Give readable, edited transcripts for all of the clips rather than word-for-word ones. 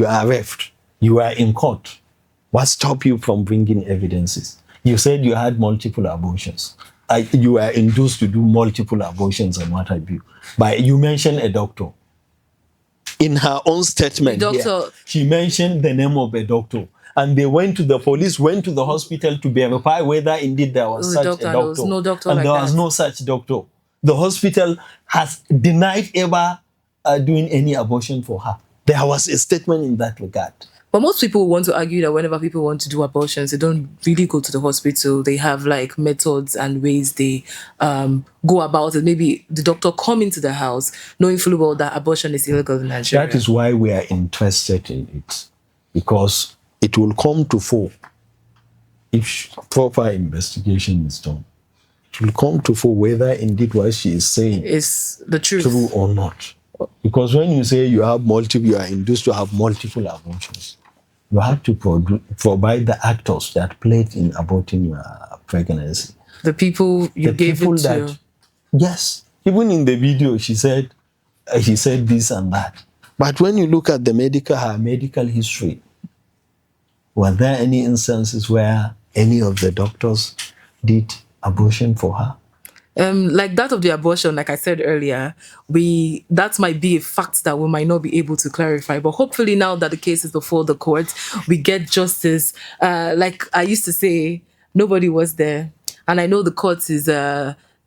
you are arrested, you are in court. What stopped you from bringing evidences? You said you had multiple abortions. You were induced to do multiple abortions and what have you. But you mentioned a doctor. In her own statement here, she mentioned the name of a doctor. And they went to the police, went to the hospital to verify whether indeed there was such a doctor. There was no doctor and like there was no such doctor. The hospital has denied ever doing any abortion for her. There was a statement in that regard. But most people want to argue that whenever people want to do abortions, they don't really go to the hospital. They have like methods and ways they go about it. Maybe the doctor come into the house knowing fully well that abortion is illegal in Nigeria. That is why we are interested in it. Because it will come to fore if proper investigation is done. It will come to fore whether indeed what she is saying is the truth, true or not. Because when you say you are induced to have multiple abortions, you have to provide the actors that played in aborting your pregnancy. The people you gave it to. Yes. Even in the video, he said this and that. But when you look at her medical history, were there any instances where any of the doctors did abortion for her? Like that of the abortion, like I said earlier, that might be a fact that we might not be able to clarify. But hopefully now that the case is before the court, we get justice. Like I used to say, nobody was there. And I know the court is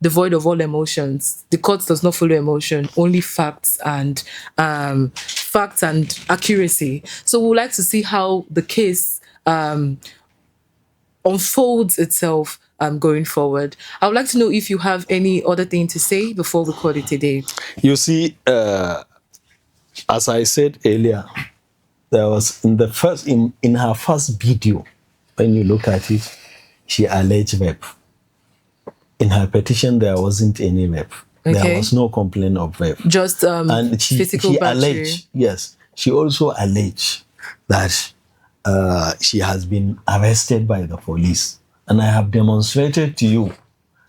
devoid of all emotions. The court does not follow emotion, only facts and accuracy. So we would like to see how the case unfolds itself going forward. I would like to know if you have any other thing to say before we call it a day. You see, as I said earlier, there was in her first video, when you look at it, she alleged rape. In her petition, there wasn't any rape. Okay. There was no complaint of rape. Just and physical she battery. Alleged, yes. She also alleged that she has been arrested by the police. And I have demonstrated to you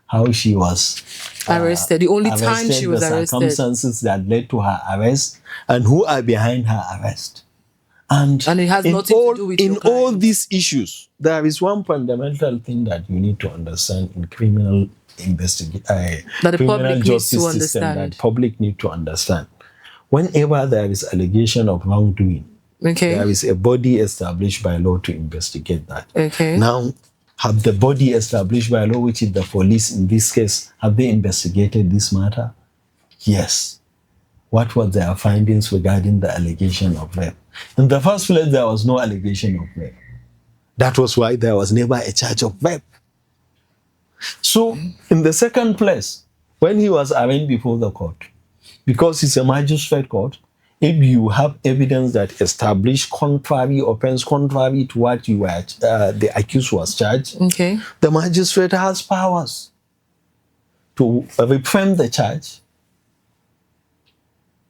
how she was arrested. The only time she was arrested. The circumstances that led to her arrest and who are behind her arrest. And it has nothing to do with all these issues, there is one fundamental thing that you need to understand in criminal investigation, that the public needs to understand. That public need to understand. Whenever there is allegation of wrongdoing, there is a body established by law to investigate that. Okay. Now, have the body established by law, which is the police in this case, have they investigated this matter? Yes. What were their findings regarding the allegation of rape? In the first place, there was no allegation of rape. That was why there was never a charge of rape. So, in the second place, when he was arraigned before the court, because it's a magistrate court, if you have evidence that established offense contrary to what the accused was charged, the magistrate has powers to reframe the charge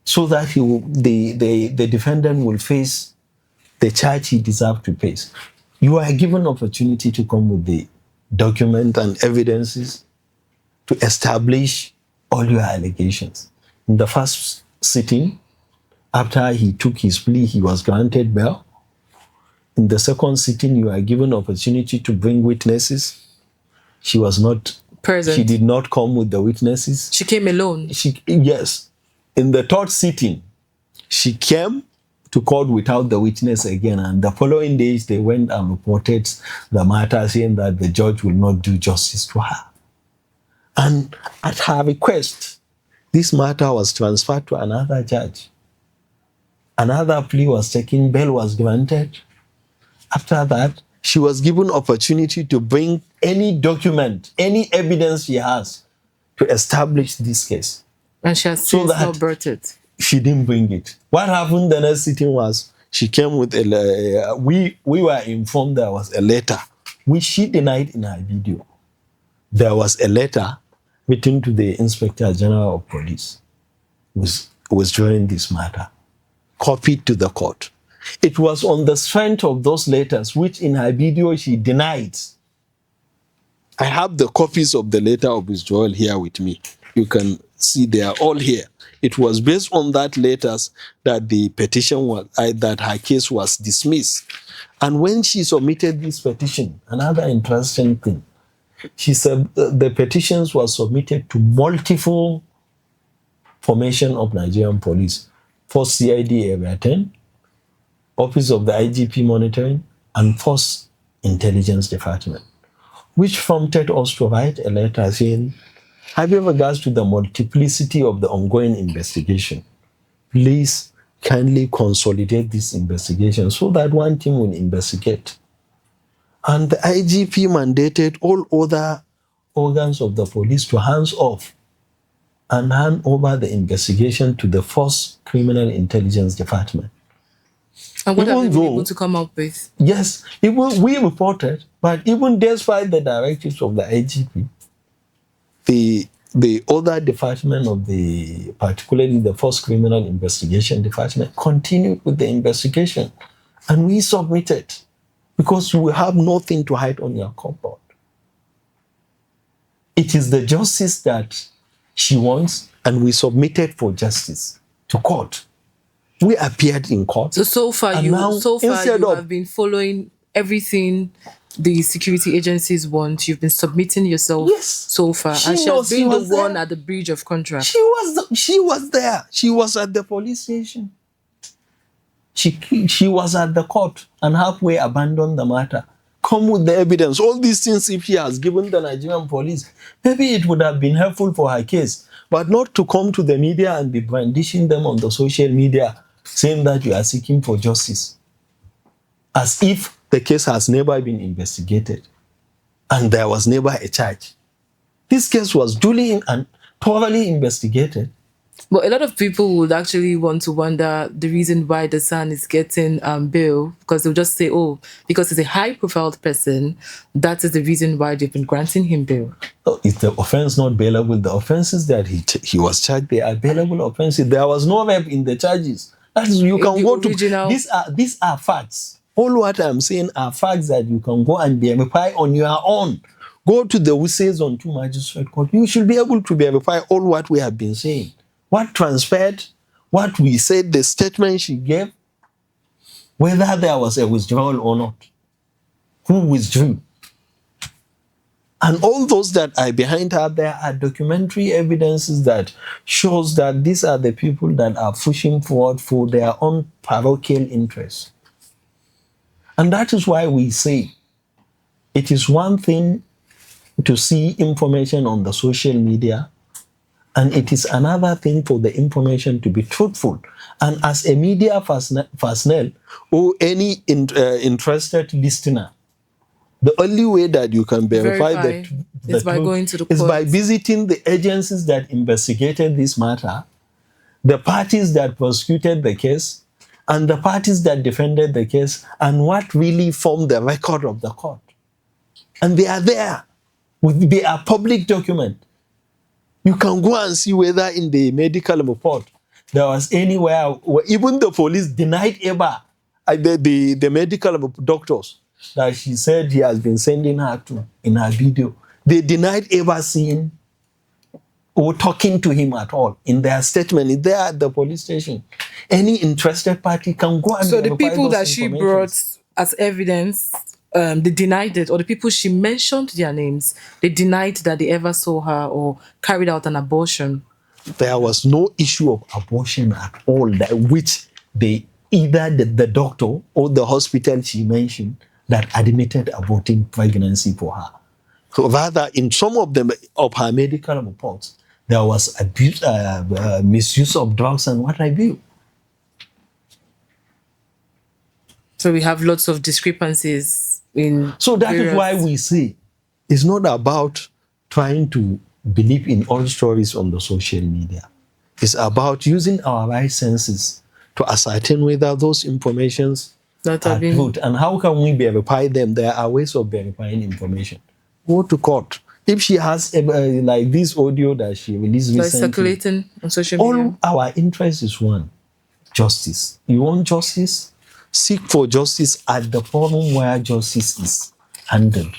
so that the defendant will face the charge he deserves to face. You are given opportunity to come with the document and evidences to establish all your allegations. In the first sitting, after he took his plea, he was granted bail. In the second sitting, you are given opportunity to bring witnesses. She was not present. She did not come with the witnesses. She came alone. Yes. In the third sitting, she came to court without the witness again. And the following days, they went and reported the matter, saying that the judge will not do justice to her. And at her request, this matter was transferred to another judge. Another plea was taken, bail was granted. After that, she was given opportunity to bring any document, any evidence she has to establish this case. And she has since not brought it. She didn't bring it. What happened the next sitting was she came with we were informed there was a letter, which she denied in her video. There was a letter written to the Inspector General of Police was during this matter, copied to the court. It was on the strength of those letters, which in her video she denied. I have the copies of the letter of withdrawal here with me. You can See, they are all here. It was based on that letters that the petition was, that her case was dismissed. And when she submitted this petition, another interesting thing, she said the petitions were submitted to multiple formation of Nigerian police. First CID Area 10, Office of the IGP Monitoring, and First Intelligence Department, which prompted us to write a letter saying, having regards to the multiplicity of the ongoing investigation, please kindly consolidate this investigation so that one team will investigate. And the IGP mandated all other organs of the police to hands off and hand over the investigation to the First Criminal Intelligence Department. And what have they been able to come up with? Yes, we reported, but even despite the directives of the IGP, the other department of particularly the First Criminal Investigation Department, continued with the investigation. And we submitted because we have nothing to hide on your cupboard. It is the justice that she wants, and we submitted for justice to court. We appeared in court. So far you have been following everything the security agencies want. You've been submitting yourself so far. And she has been the one at the breach of contract. She was there. She was at the police station. She was at the court and halfway abandoned the matter. Come with the evidence. All these things, if she has given the Nigerian police, maybe it would have been helpful for her case, but not to come to the media and be brandishing them on the social media, saying that you are seeking for justice, as if the case has never been investigated and there was never a charge. This case was duly and thoroughly investigated. But a lot of people would actually want to wonder the reason why the son is getting bail, because they'll just say, oh, because he's a high-profile person, that is the reason why they've been granting him bail. Oh, is the offense not bailable? The offenses that he was charged, they are bailable offenses. There was no rape in the charges. That is, you can go to. These are facts. All what I'm saying are facts that you can go and verify on your own. Go to the Wusses on 2 Magistrate Court. You should be able to verify all what we have been saying. What transpired, what we said, the statement she gave, whether there was a withdrawal or not, who withdrew. And all those that are behind her, there are documentary evidences that shows that these are the people that are pushing forward for their own parochial interests. And that is why we say it is one thing to see information on the social media, and it is another thing for the information to be truthful. And as a media personnel or any interested listener, the only way that you can verify is by going to the court. Is by visiting the agencies that investigated this matter, the parties that prosecuted the case, and the parties that defended the case, and what really formed the record of the court. And they are there. They are public document. You can go and see whether in the medical report there was anywhere where even the police denied ever the medical doctors that she said he has been sending her to in her video. They denied ever seeing or talking to him at all in their statement. It's there at the police station. Any interested party can go and so the people that she brought as evidence, they denied it, or the people she mentioned their names, they denied that they ever saw her or carried out an abortion. There was no issue of abortion at all, which either the doctor or the hospital she mentioned that admitted aborting pregnancy for her. So rather, in some of her medical reports, there was abuse, misuse of drugs and what have you. So we have lots of discrepancies in. So that is why we say it's not about trying to believe in all stories on the social media. It's about using our right senses to ascertain whether those informations are true. And how can we verify them? There are ways of verifying information. Go to court. If she has like this audio that she released recently, circulating on social media, all our interest is one: justice. You want justice? Seek for justice at the forum where justice is handled.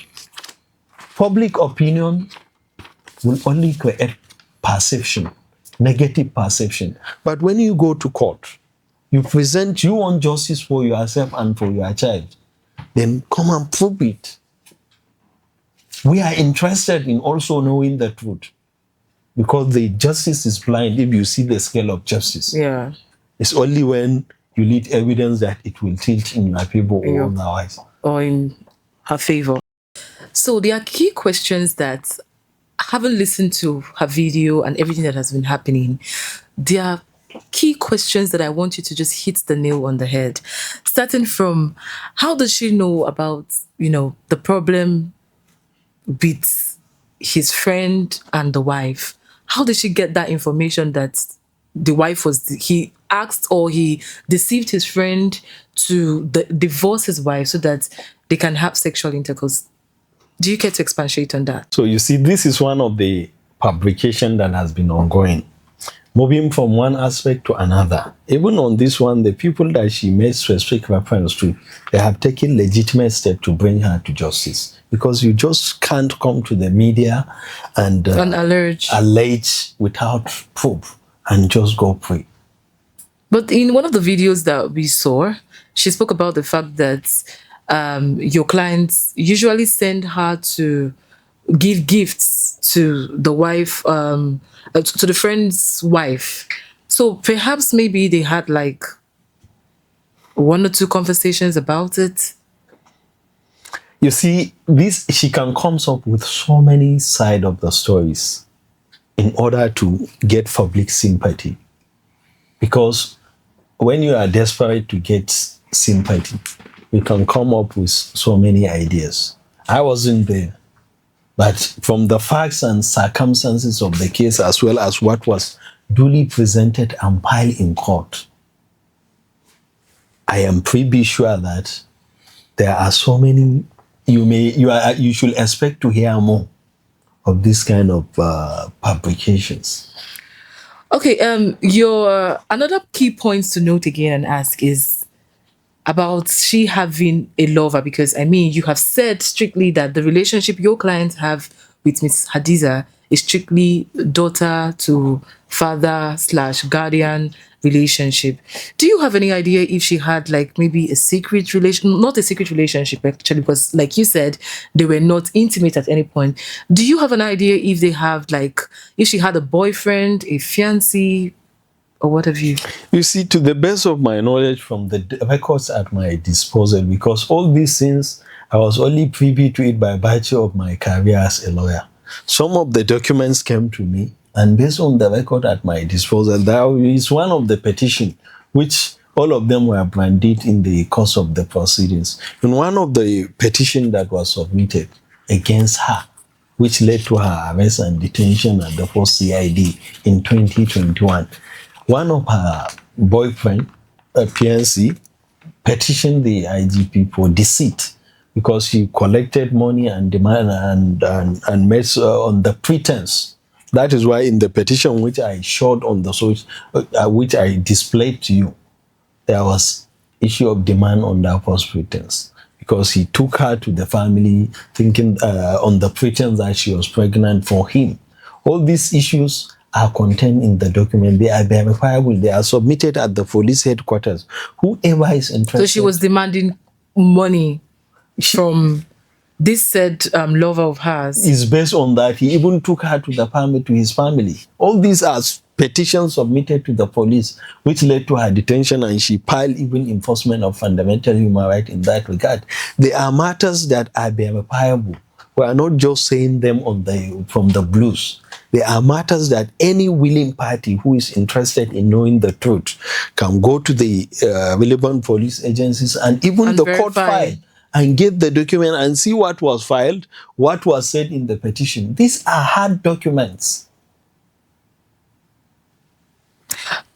Public opinion will only create perception. negative perception. But when you go to court, you want justice for yourself and for your child, then come and prove it. We are interested in also knowing the truth, because the justice is blind if you see the scale of justice. Yeah. It's only when you need evidence that it will tilt in your favor or otherwise. Or in her favor. So there are key questions that, having listened to her video and everything that has been happening, there are key questions that I want you to just hit the nail on the head. Starting from, how does she know about, the problem with his friend and the wife? How did she get that information that the wife he asked, or he deceived his friend to divorce his wife so that they can have sexual intercourse? Do you care to expatiate on that? So you see, this is one of the fabrication that has been ongoing, moving from one aspect to another. Even on this one, the people that she made specific reference to, they have taken legitimate steps to bring her to justice, because you just can't come to the media and allege without proof and just go free. But in one of the videos that we saw, she spoke about the fact that your clients usually send her to give gifts to the wife, to the friend's wife. So perhaps maybe they had like one or two conversations about it. You see, she can come up with so many sides of the stories in order to get public sympathy. Because when you are desperate to get sympathy, you can come up with so many ideas. I wasn't there, but from the facts and circumstances of the case, as well as what was duly presented and filed in court, I am pretty sure that there are so many. You should expect to hear more of this kind of publications. Okay, your another key points to note again and ask is about she having a lover, because you have said strictly that the relationship your clients have with Miss Hadiza is strictly daughter to father / guardian relationship. Do you have any idea if she had like maybe a secret relation, not a secret relationship actually, because like you said, they were not intimate at any point. Do you have an idea if they have if she had a boyfriend, a fiancé, or what have you? You see, to the best of my knowledge from the records at my disposal, because all these things, I was only privy to it by virtue of my career as a lawyer. Some of the documents came to me, and based on the record at my disposal, there is one of the petition, which all of them were branded in the course of the proceedings. In one of the petition that was submitted against her, which led to her arrest and detention at the post CID in 2021, one of her boyfriend, a PNC, petitioned the IGP for deceit, because he collected money and demand and made on the pretense. That is why in the petition which I showed on the social, which I displayed to you, there was issue of demand on that false pretense, because he took her to the family thinking on the pretense that she was pregnant for him. All these issues are contained in the document. They are verifiable. They are submitted at the police headquarters. Whoever is interested. So she was demanding money from this said lover of hers. Is based on that. He even took her to the family, to his family. All these are petitions submitted to the police, which led to her detention, and she filed even enforcement of fundamental human rights in that regard. There are matters that are verifiable. We are not just saying them from the blues. There are matters that any willing party who is interested in knowing the truth can go to the relevant police agencies and even the court file and get the document and see what was filed, what was said in the petition. These are hard documents.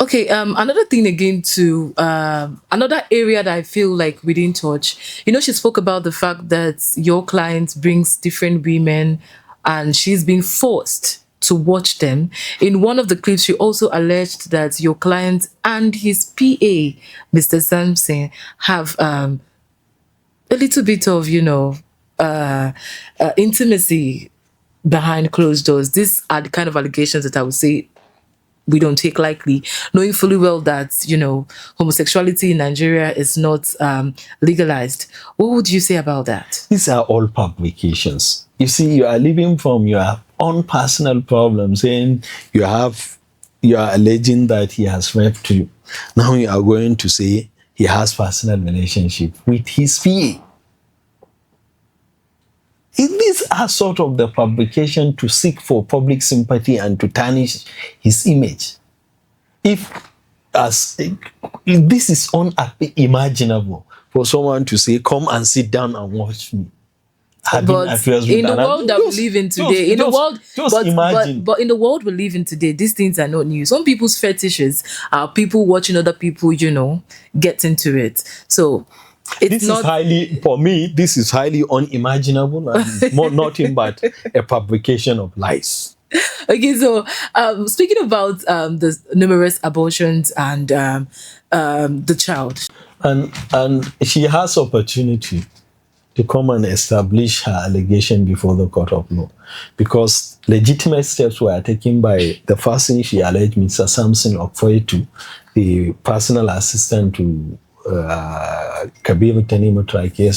Okay, another thing again to another area that I feel like we didn't touch. She spoke about the fact that your client brings different women and she's been forced to watch them. In one of the clips, she also alleged that your client and his PA, Mr. Sampson, have a little bit of, intimacy behind closed doors. These are the kind of allegations that I would say we don't take lightly, knowing fully well that, homosexuality in Nigeria is not legalized. What would you say about that? These are all publications. You see, you are living from your own personal problem, saying you are alleging that he has raped you. Now you are going to say he has personal relationship with his PA. These are sort of the publication to seek for public sympathy and to tarnish his image. If this is unimaginable for someone to say, "Come and sit down and watch me." But in the world that we live in today, imagine. But in the world we live in today, these things are not new. Some people's fetishes are people watching other people, get into it. So this is highly unimaginable and more nothing but a publication of lies. Okay, so speaking about the numerous abortions and the child, and she has opportunity to come and establish her allegation before the court of law, because legitimate steps were taken by the first thing she alleged, Mr. Samson Okfoetu, the personal assistant to Kabiru Tanimu Turaki,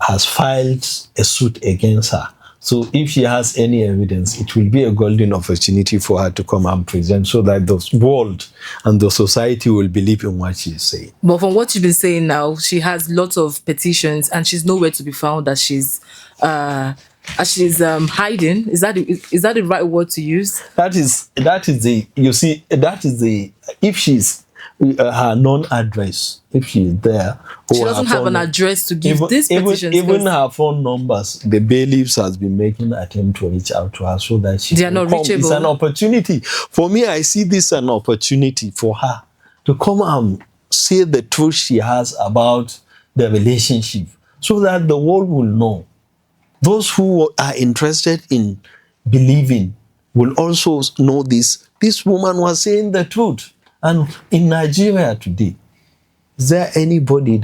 has filed a suit against her. So if she has any evidence, it will be a golden opportunity for her to come and present, so that the world and the society will believe in what she is saying. But from what you've been saying now, she has lots of petitions and she's nowhere to be found, that she's hiding. Is that the right word to use? That is the if she's her non-address, if she's there, she doesn't have an address to give this petition. Even her phone numbers, the bailiffs has been making an attempt to reach out to her so that they are not reachable. It's an opportunity for me. I see this an opportunity for her to come and say the truth she has about the relationship, so that the world will know. Those who are interested in believing will also know this. This woman was saying the truth. And in Nigeria today, is there anybody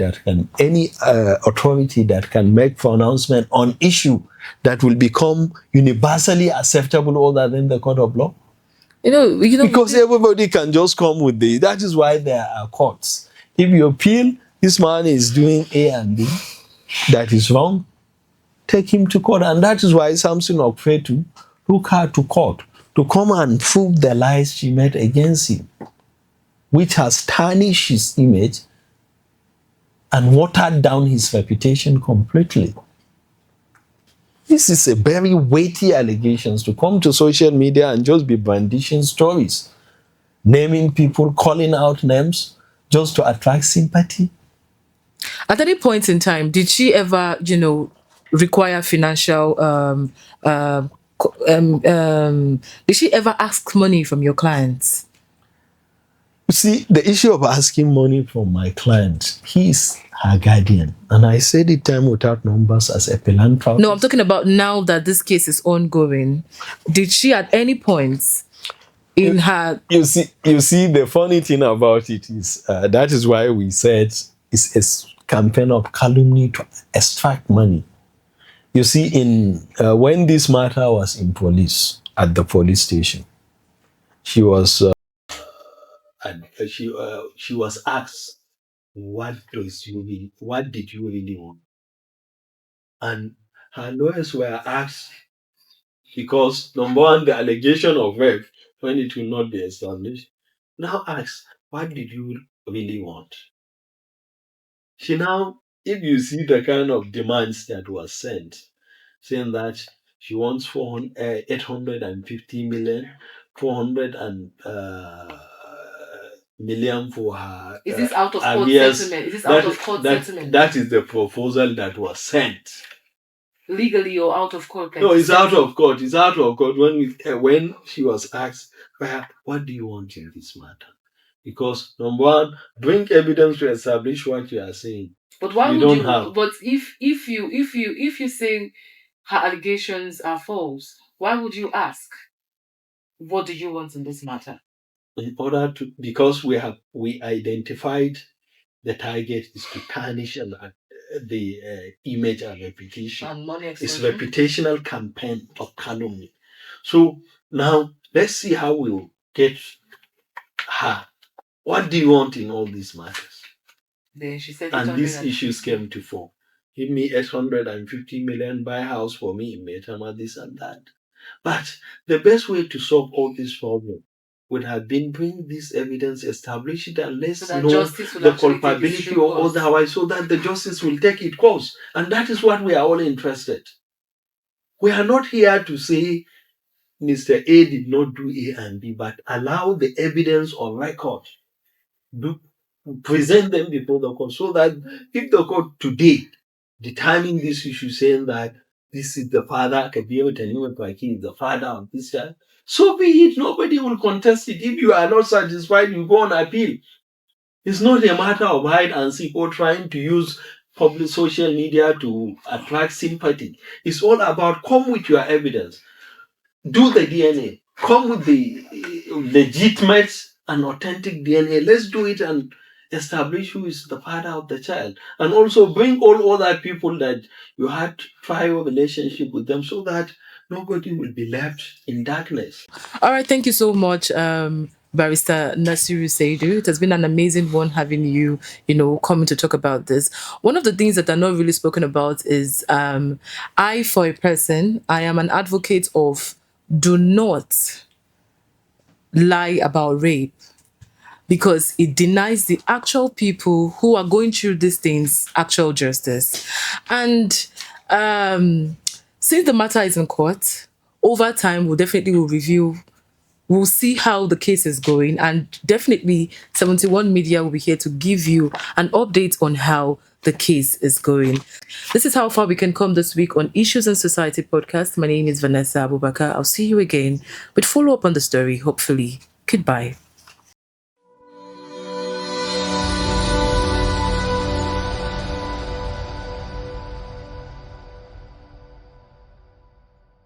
any authority that can make pronouncement on issue that will become universally acceptable other than the court of law? Because everybody can just come with that is why there are courts. If you appeal, this man is doing A and B, that is wrong, take him to court. And that is why Samson Okfoetu took her to court to come and prove the lies she made against him, which has tarnished his image and watered down his reputation completely. This is a very weighty allegations to come to social media and just be brandishing stories, naming people, calling out names just to attract sympathy. At any point in time, did she ever, require financial did she ever ask money from your clients? See, the issue of asking money from my client, he's her guardian. And I said it time without numbers as a philanthropist. No, I'm talking about now that this case is ongoing. Did she at any point in her... You see, the funny thing about it is, that is why we said it's a campaign of calumny to extract money. You see, when this matter was in police, at the police station, she was... and she was asked, what did you really want? And her lawyers were asked, because number one, the allegation of rape, when it will not be established, now asked, what did you really want? She now, if you see the kind of demands that was sent, saying that she wants 850 million, 400 million for her. Is this out of court settlement? Is this out of court settlement? That is the proposal that was sent. Legally or out of court? No, it's out of court. It's out of court. When she was asked, what do you want in this matter? Because number one, bring evidence to establish what you are saying. But why would you? But if you say her allegations are false, why would you ask? What do you want in this matter? In order to, because we identified the target is to tarnish the image and reputation. And money it's reputational campaign of calumny. So now let's see how get her. What do you want in all these matters? Then she said And these 850. issues came to fore. Give me 850 million, buy a house for me in Metama, this and that. But the best way to solve all this problem would have been bring this evidence, establish it, and let's So that know justice will the actually take its culpability true or course. otherwise, so that the justice will take its course. And that is what we are all interested. We are not here to say Mr. A did not do A and B, but allow the evidence on record, do present them before the court, so that if the court today determine this issue, saying that this is the father, Kabiru Tanimu Turaki is the father of this child, so be it. Nobody will contest it. If you are not satisfied, you go on appeal. It's not a matter of hide and seek or trying to use public social media to attract sympathy. It's all about come with your evidence, do the DNA, come with the legitimate and authentic DNA. Let's do it and establish who is the father of the child, and also bring all other people that you had prior relationship with them, so that nobody will be left in darkness. All right, thank you so much, Barrister Nasiru Seidu. It has been an amazing one having you, coming to talk about this. One of the things that are not really spoken about is I, for a person, I am an advocate of do not lie about rape, because it denies the actual people who are going through these things actual justice. And since the matter is in court, over time we'll definitely will review. We'll see how the case is going, and definitely 71 Media will be here to give you an update on how the case is going. This is how far we can come this week on Issues in Society podcast. My name is Vanessa Abubakar. I'll see you again with follow up on the story, hopefully. Goodbye.